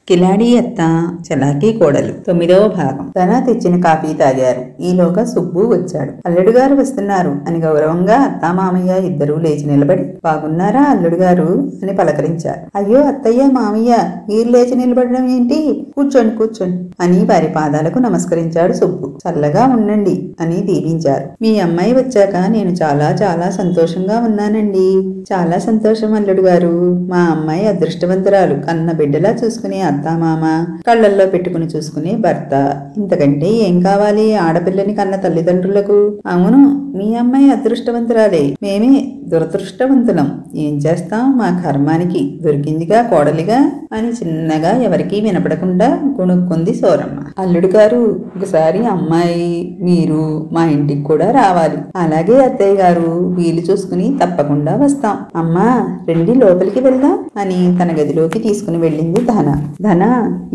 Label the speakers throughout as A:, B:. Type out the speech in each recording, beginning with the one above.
A: కిలాడి అత్త చలాకీ కోడలు 9వ భాగం. తన తెచ్చిన కాఫీ తాగారు. ఈలోగా సుబ్బు వచ్చాడు. అల్లుడు గారు వస్తున్నారు అని గౌరవంగా అత్త మామయ్య ఇద్దరూ లేచి నిలబడి, బాగున్నారా అల్లుడు గారు అని పలకరించారు. అయ్యో అత్తయ్య మామయ్య, మీరు లేచి నిలబడడం ఏంటి? కూర్చోండి కూర్చోండి అని వారి పాదాలకు నమస్కరించాడు సుబ్బు. చల్లగా ఉండండి అని దీవించారు. మీ అమ్మాయి వచ్చాక నేను చాలా చాలా సంతోషంగా ఉన్నానండి. చాలా సంతోషం అల్లుడు గారు. మా అమ్మాయి అదృష్టవంతురాలు. కన్న బిడ్డలా చూసుకునే అత్తామామ, కళ్ళల్లో పెట్టుకుని చూసుకునే భర్త. ఇంతకంటే ఏం కావాలి ఆడపిల్లని కన్న తల్లిదండ్రులకు? అవును, మీ అమ్మాయి అదృష్టవంతురాలే, మేమే దురదృష్టవంతులం. ఏం చేస్తాం, మా కర్మానికి దొరికిందిగా కోడలిగా అని చిన్నగా ఎవరికీ వినపడకుండా కొనుక్కుంది సోరమ్మ. అల్లుడు గారు, ఒకసారి అమ్మాయి మీరు మా ఇంటికి కూడా రావాలి. అలాగే అత్తయ్య గారు, వీలు చూసుకుని తప్పకుండా వస్తాం. అమ్మా రండి లోపలికి వెళ్దాం అని తన గదిలోకి తీసుకుని వెళ్ళింది ధన. ధన,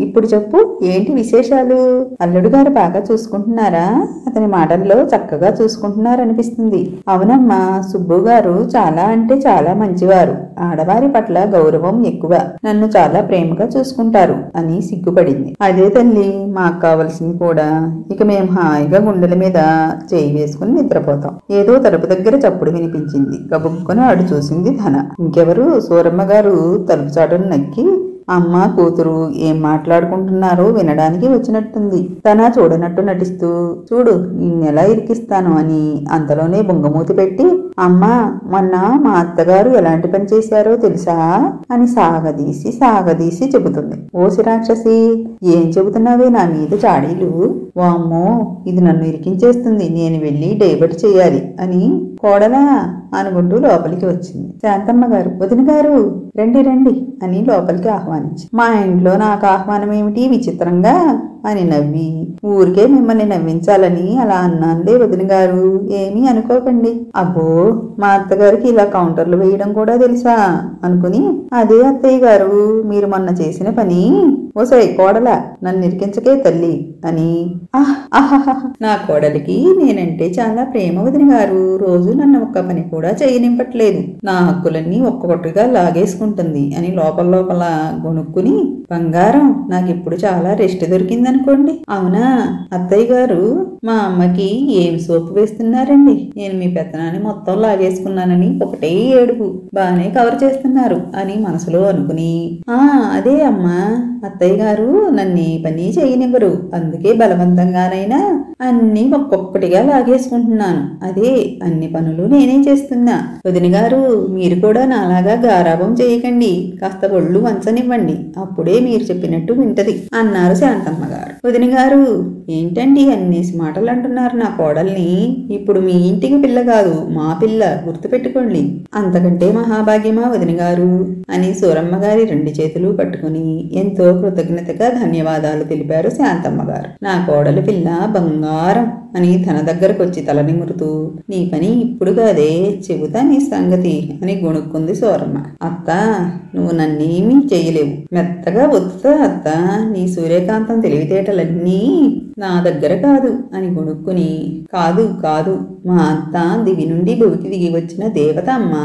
A: ఇప్పుడు చెప్పు, ఏంటి విశేషాలు? అల్లుడు గారు బాగా చూసుకుంటున్నారా? అతని మాటల్లో చక్కగా చూసుకుంటున్నారనిపిస్తుంది. అవునమ్మా, సుబ్బు గారు చాలా అంటే చాలా మంచివారు. ఆడవారి పట్ల గౌరవం ఎక్కువ. నన్ను చాలా ప్రేమగా చూసుకుంటారు అని సిగ్గుపడింది. అదే తల్లి, మాకు కావలసింది కూడా. ఇక మేము హాయిగా గుండెల మీద చేయి వేసుకుని నిద్రపోతాం. ఏదో తలుపు దగ్గర చప్పుడు వినిపించింది. గబుక్కుని అడు చూసింది ధన. ఇంకెవరు? సూరమ్మ గారు తలుపు చాటును నక్కి అమ్మ కూతురు ఏం మాట్లాడుకుంటున్నారో వినడానికి వచ్చినట్టుంది. తన చూడనట్టు నటిస్తూ, చూడు నిన్నెలా ఇరికిస్తాను అని అంతలోనే బొంగమూతి పెట్టి, అమ్మా మొన్న మా అత్తగారు ఎలాంటి పని చేశారో తెలుసా అని సాగదీసి చెబుతుంది. ఓసి రాక్షసి, ఏం చెబుతున్నావే నా మీద చాడీలు? వామ్మో, ఇది నన్ను ఇరికించేస్తుంది. నేను వెళ్ళి డైవర్ట్ చేయాలి అని కోడలా అనుకుంటూ లోపలికి వచ్చింది. శాంతమ్మ గారు, వదిన గారు రండి రండి అని లోపలికి ఆహ్వానించి, మా ఇంట్లో నాకు ఆహ్వానం ఏమిటి విచిత్రంగా అని నవ్వి, ఊరికే మిమ్మల్ని నవ్వించాలని అలా అన్నానులే వదిన గారు, ఏమీ అనుకోకండి. అబ్బో, మా అత్తగారికి ఇలా కౌంటర్లు వేయడం కూడా తెలుసా అనుకుని, అదే అత్తయ్య గారు మీరు మొన్న చేసిన పని. ఓసై కోడలా, నన్ను ఇరికించకే తల్లి అని. నా కోడలికి నేనంటే చాలా ప్రేమ వదిన గారు. రోజు నన్ను ఒక్క పని కూడా చేయనివ్వట్లేదు. నా హక్కులన్నీ ఒక్కొక్కటిగా లాగేసుకుంటుంది అని లోపల గొనుక్కుని, బంగారం నాకిప్పుడు చాలా రెస్ట్ దొరికిందనుకోండి. అవునా అత్తయ్య గారు, మా అమ్మకి ఏం సోపు వేస్తున్నారండి? నేను మీ పెత్తనాన్ని మొత్తం లాగేసుకున్నానని ఒకటే ఏడుపు. బానే కవర్ చేస్తున్నారు అని మనసులో అనుకుని, అదే అమ్మా, అత్తయ్య గారు నన్ను పని చేయనివ్వరు. అందుకే బలవంతంగానైనా అన్ని ఒక్కొక్కటిగా లాగేసుకుంటున్నాను. అదే అన్ని పనులు నేనే చేస్తున్నా. వదిన గారు, మీరు కూడా నాలాగా గారాబం చేయకండి. కాస్త ఒళ్ళు వంచనివ్వండి. అప్పుడే మీరు చెప్పినట్టు వింటది అన్నారు శాంతమ్మ గారు. వదిన గారు, ఏంటండి అన్నేసి మాటలు అంటున్నారు నా కోడల్ని? ఇప్పుడు మీ ఇంటికి పిల్ల కాదు, మా పిల్ల, గుర్తుపెట్టుకోండి. అంతకంటే మహాభాగ్యమా వదిన గారు అని సూరమ్మ గారి 2 చేతులు పట్టుకుని ఎంతో కృతజ్ఞతగా ధన్యవాదాలు తెలిపారు శాంతమ్మ గారు. నా కోడలు పిల్ల బంగారం అని తన దగ్గరకు వచ్చి తల నిమురుతూ, నీ పని ఇప్పుడు కాదే, చెబుతా నీ సంగతి అని గొణుక్కుంది సూరమ్మ. అత్త, నువ్వు నన్నేమీ చెయ్యలేవు. మెత్తగా ఒత్తుతా అత్త, నీ సూర్యకాంతం తెలివితేటలన్నీ నా దగ్గర కాదు అని గొణుక్కుని, కాదు మా అత్త దివి నుండి భువికి దిగి వచ్చిన దేవత అమ్మ.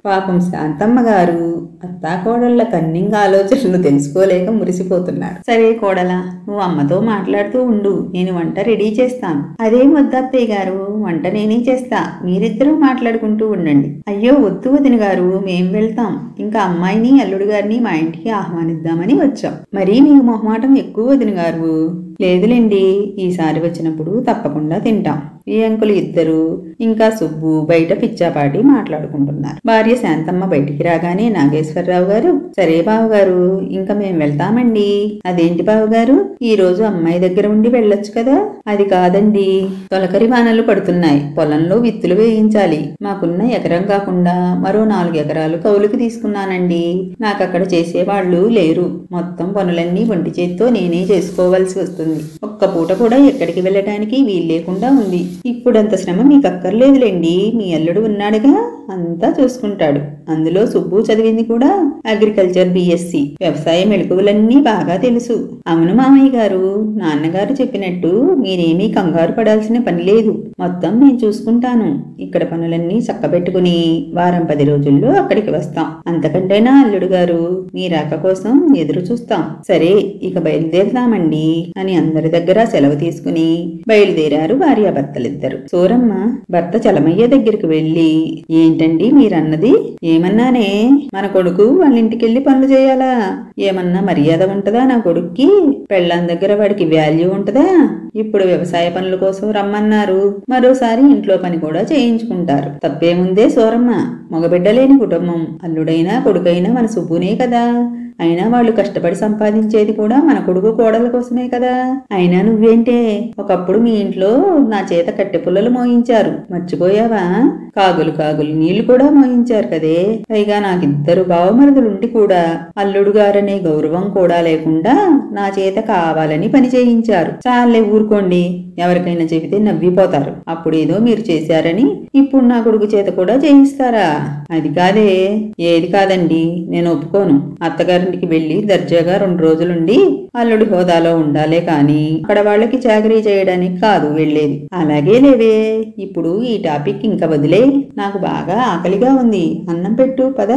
A: పాపం శాంతమ్మ గారు అత్తాకోడళ్ల కన్నింగ్ ఆలోచనలు తెలుసుకోలేక మురిసిపోతున్నారు. సరే కోడలా, నువ్వు అమ్మతో మాట్లాడుతూ ఉండు, నేను వంట రెడీ చేస్తాను. అదేం వద్దు అత్తయ్య గారు, వంట నేనే చేస్తా, మీరిద్దరూ మాట్లాడుకుంటూ ఉండండి. అయ్యో వద్దు వదిన గారు, మేం వెళ్తాం. ఇంకా అమ్మాయిని అల్లుడు గారిని మా ఇంటికి ఆహ్వానిద్దామని వచ్చాం. మరీ మీకు మొహమాటం ఎక్కువ వదిన గారు. లేదులేండి, ఈసారి వచ్చినప్పుడు తప్పకుండా తింటాం. ఈ అంకులు ఇద్దరు ఇంకా సుబ్బు బయట పిచ్చాపాటి మాట్లాడుకుంటున్నారు. భార్య శాంతమ్మ బయటికి రాగానే నాగేశ్వరరావు గారు, సరే బావగారు, ఇంకా మేం వెళ్తామండి. అదేంటి బావగారు, ఈ రోజు అమ్మాయి దగ్గర ఉండి వెళ్ళొచ్చు కదా? అది కాదండి, తొలకరి వానలు పడుతున్నాయి, పొలంలో విత్తులు వేయించాలి. మాకున్న ఎకరం కాకుండా మరో 4 ఎకరాలు కౌలుకి తీసుకున్నానండి. నాకక్కడ చేసేవాళ్లు లేరు. మొత్తం పనులన్నీ ఒంటి చేత్తో నేనే చేసుకోవాల్సి వస్తుంది. ఒక్క పూట కూడా ఎక్కడికి వెళ్ళటానికి వీలు లేకుండా ఉంది. ఇప్పుడంత శ్రమ మీకు అక్కర్లేదులేండి, మీ అల్లుడు ఉన్నాడుగా, అంతా చూసుకుంటాడు అందులో సుబ్బు చదివింది కూడా అగ్రికల్చర్ బిఎస్సి. వ్యవసాయ మెళకువలన్నీ బాగా తెలుసు. అవును మామయ్య గారు, నాన్నగారు చెప్పినట్టు మీరేమీ కంగారు పడాల్సిన పని లేదు. మొత్తం నేను చూసుకుంటాను. ఇక్కడ పనులన్నీ చక్కబెట్టుకుని వారం 10 రోజుల్లో అక్కడికి వస్తాం. అంతకంటేనా అల్లుడు గారు, మీ రాక కోసం ఎదురు చూస్తాం. సరే, ఇక బయలుదేరదామండి అని అందరి దగ్గర సెలవు తీసుకుని బయలుదేరారు భార్యాభర్తలిద్దరు. సూరమ్మ భర్త చలమయ్య దగ్గరికి వెళ్లి, ఏంటండి మీరన్నది? ఏమన్నానే? మన కొడుకు వాళ్ళ ఇంటికెళ్ళి పనులు చేయాలా? ఏమన్నా మర్యాద ఉంటదా నా కొడుక్కి? పెళ్ళాం దగ్గర వాడికి వాల్యూ ఉంటదా? ఇప్పుడు వ్యవసాయ పనుల కోసం రమ్మన్నారు, మరోసారి ఇంట్లో పని కూడా చేయించుకుంటారు. తప్పేముందే సూరమ్మ? మగబిడ్డలేని కుటుంబం, అల్లుడైనా కొడుకైనా మన సుబ్బునే కదా. అయినా వాళ్ళు కష్టపడి సంపాదించేది కూడా మన కొడుకు కోడల కోసమే కదా. అయినా నువ్వేంటే, ఒకప్పుడు మీ ఇంట్లో నా చేత కట్టె పుల్లలు మోయించారు, మర్చిపోయావా? కాగులు కాగులు నీళ్లు కూడా మోయించారు కదే. పైగా నాకిద్దరు బావమరుదులుండి కూడా అల్లుడు గారనే గౌరవం కూడా లేకుండా నా చేత కావాలని పని చేయించారు. చాలే ఊరుకోండి, ఎవరికైనా చెబితే నవ్విపోతారు. అప్పుడేదో మీరు చేశారని ఇప్పుడు నా కొడుకు చేత కూడా చేయిస్తారా? అది కాదే. ఏది కాదండి, నేను ఒప్పుకోను. అత్తగారింటికి వెళ్లి దర్జాగా 2 రోజులుండి అల్లుడి హోదాలో ఉండాలే కాని అక్కడ వాళ్ళకి చాకరీ చేయడానికి కాదు వెళ్లేది. అలాగే లేవే, ఇప్పుడు ఈ టాపిక్ ఇంకా వదిలే. నాకు బాగా ఆకలిగా ఉంది, అన్నం పెట్టు పద.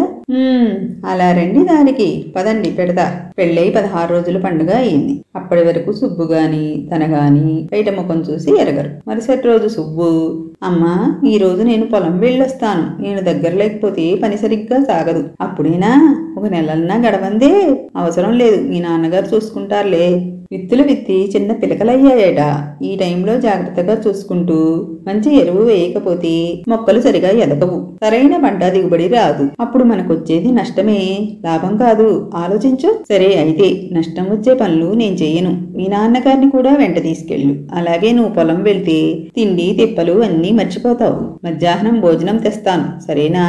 A: అలా రండి దానికి, పదండి పెడతా. పెళ్ళై 16 రోజుల పండుగ అయింది. అప్పటి వరకు సుబ్బు గాని తన గాని బయట ముఖం చూసి ఎరగరు. మరుసటి రోజు సుబ్బు, అమ్మా ఈ రోజు నేను పొలం వెళ్ళొస్తాను. నేను దగ్గర లేకపోతే పని సరిగ్గా సాగదు. అప్పుడైనా 1 నెలన్నా గడవందే. అవసరం లేదు, మీ నాన్నగారు చూసుకుంటారులే. విత్తులు విత్తి చిన్న పిలకలయ్యాయట. ఈ టైంలో జాగ్రత్తగా చూసుకుంటూ మంచి ఎరువు వేయకపోతే మొక్కలు సరిగా ఎదగవు, సరైన పంట దిగుబడి రాదు. అప్పుడు మనకొచ్చేది నష్టమే, లాభం కాదు. ఆలోచించు. సరే అయితే నష్టం వచ్చే పనులు నేను చెయ్యను. మీ నాన్నగారిని కూడా వెంట తీసుకెళ్ళు. అలాగే నువ్వు పొలం వెళ్తే తిండి తిప్పలు అన్నీ మర్చిపోతావు. మధ్యాహ్నం భోజనం తెస్తాను, సరేనా?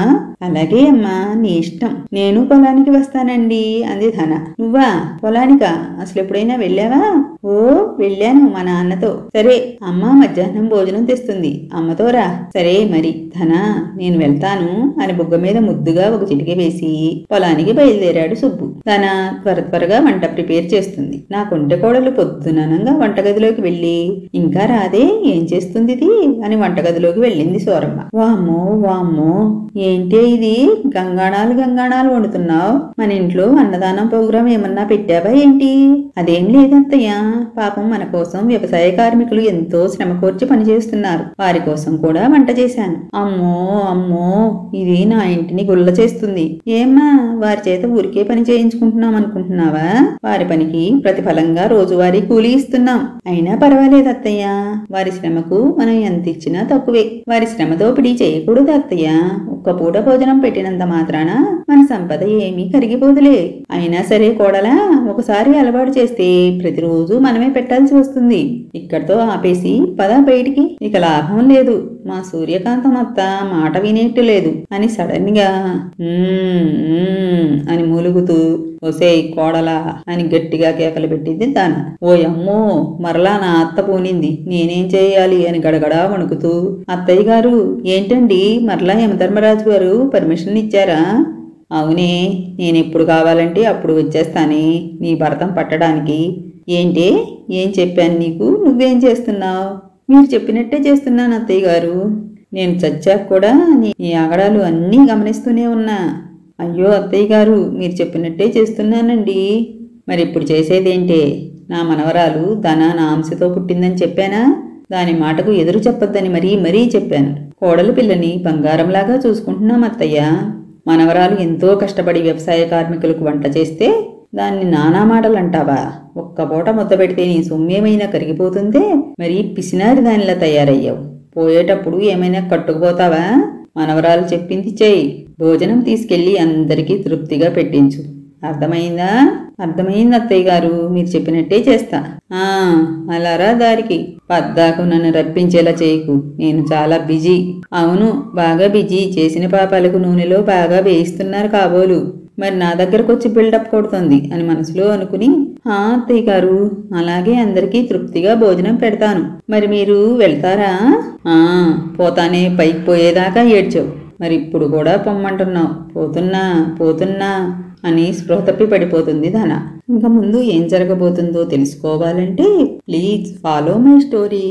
A: అలాగే అమ్మా, నీ ఇష్టం. నేను పొలానికి వస్తానండి అంది ధన. నువ్వా పొలానికా? అసలు ఎప్పుడైనా వెళ్ళావా? ఓ వెళ్ళాను మా నాన్నతో. సరే, అమ్మ మధ్యాహ్నం భోజనం తెస్తుంది, అమ్మతో రా. సరే మరి ధన, నేను వెళ్తాను అని బుగ్గ మీద ముద్దుగా ఒక చిటికె వేసి పొలానికి బయలుదేరాడు సుబ్బు. ధన త్వరగా వంట ప్రిపేర్ చేస్తుంది. నా కొంటె కోడలు పొద్దుననంగా వంటగదిలోకి వెళ్ళి, ఇంకా రాదే, ఏం చేస్తుంది ఇది అని వంటగదిలోకి వెళ్ళింది సూరమ్మ. వామ్మో వామ్మో, ఏంటే ఇది? గంగాణాలు వండుతున్నావు. మన ఇంట్లో అన్నదానం ప్రోగ్రాం ఏమన్నా పెట్టావా ఏంటి? అదేం లేదత్తయ్య, పాపం మన కోసం వ్యవసాయ కార్మికులు ఎంతో శ్రమ కోర్చి పనిచేస్తున్నారు. వారి కోసం కూడా వంట చేశాను. అమ్మో అమ్మో, ఇది నా ఇంటిని గుల్ల చేస్తుంది. ఏమ్మా, వారి చేత ఊరికే పని చేయించుకుంటున్నాం అనుకుంటున్నావా? వారి పనికి ప్రతిఫలంగా రోజువారీ కూలీ ఇస్తున్నాం. అయినా పర్వాలేదు అత్తయ్య, వారి శ్రమకు మనం ఎంత ఇచ్చినా తక్కువే. వారి శ్రమ దోపిడీ చేయకూడదు అత్తయ్య. ఒక్క పూట భోజనం పెట్టినంత మాత్రాన మన సంపద ఏమీ కరిగిపోదులే. అయినా సరే కోడలా, ఒకసారి అలవాటు చేస్తే ప్రతిరోజు మనమే పెట్టాల్సి వస్తుంది. ఇక్కడితో ఆపేసి పద బయటికి, ఇక లాభం లేదు. మా సూర్యకాంతం అత్త మాట వినేట్టు లేదు అని సడన్ గా అని మూలుగుతూ, ఒసేయ్ కోడలా అని గట్టిగా కేకలు పెట్టింది ధన. ఓయమ్మో, మరలా నా అత్త పూనింది, నేనేం చేయాలి అని గడగడా వణుకుతూ, అత్తయ్య గారు ఏంటండి, మరలా యమధర్మరాజు గారు పర్మిషన్ ఇచ్చారా? అవునే, నేనెప్పుడు కావాలంటే అప్పుడు వచ్చేస్తానే నీ భరతం పట్టడానికి. ఏంటే, ఏం చెప్పాను నీకు? నువ్వేం చేస్తున్నావు? మీరు చెప్పినట్టే చేస్తున్నాను అత్తయ్య గారు. నేను చచ్చాక కూడా నీ ఆగడాలు అన్నీ గమనిస్తూనే ఉన్నా. అయ్యో అత్తయ్య గారు, మీరు చెప్పినట్టే చేస్తున్నానండి. మరి ఇప్పుడు చేసేదేంటే? నా మనవరాలు ధన నా అంశతో పుట్టిందని చెప్పానా? దాని మాటకు ఎదురు చెప్పొద్దని మరీ చెప్పాను. కోడలు పిల్లని బంగారంలాగా చూసుకుంటున్నాం అత్తయ్య. మనవరాలు ఎంతో కష్టపడి వ్యవసాయ కార్మికులకు వంట చేస్తే దాన్ని నానా మాటలు అంటావా? ఒక్క పూట ముద్ద పెడితే నీ సొమ్మేమైనా కరిగిపోతుందే? మరి పిసినారి దానిలా తయారయ్యావు. పోయేటప్పుడు ఏమైనా కట్టుకుపోతావా? మనవరాలు చెప్పింది చెయ్యి. భోజనం తీసుకెళ్లి అందరికీ తృప్తిగా పెట్టించు. అర్థమైందా? అర్థమైంది అత్తయ్య గారు, మీరు చెప్పినట్టే చేస్తా. అలారా దారికి. పద్దాకు నన్ను రప్పించేలా చేయకు, నేను చాలా బిజీ. అవును, బాగా బిజీ. చేసిన పాపాలకు నూనెలో బాగా వేయిస్తున్నారు కాబోలు. మరి నా దగ్గరకు వచ్చి బిల్డప్ కొడుతుంది అని మనసులో అనుకుని, అత్తయ్య గారు అలాగే అందరికీ తృప్తిగా భోజనం పెడతాను. మరి మీరు వెళ్తారా? పోతానే, పైకి పోయేదాకా ఏడ్చావు. మరి ఇప్పుడు కూడా పొమ్మంటున్నావు. పోతున్నా పోతున్నా అని స్పృహ తప్పి పడిపోతుంది ధన. ఇంకా ముందు ఏం జరగబోతుందో తెలుసుకోవాలంటే ప్లీజ్ ఫాలో మై స్టోరీ.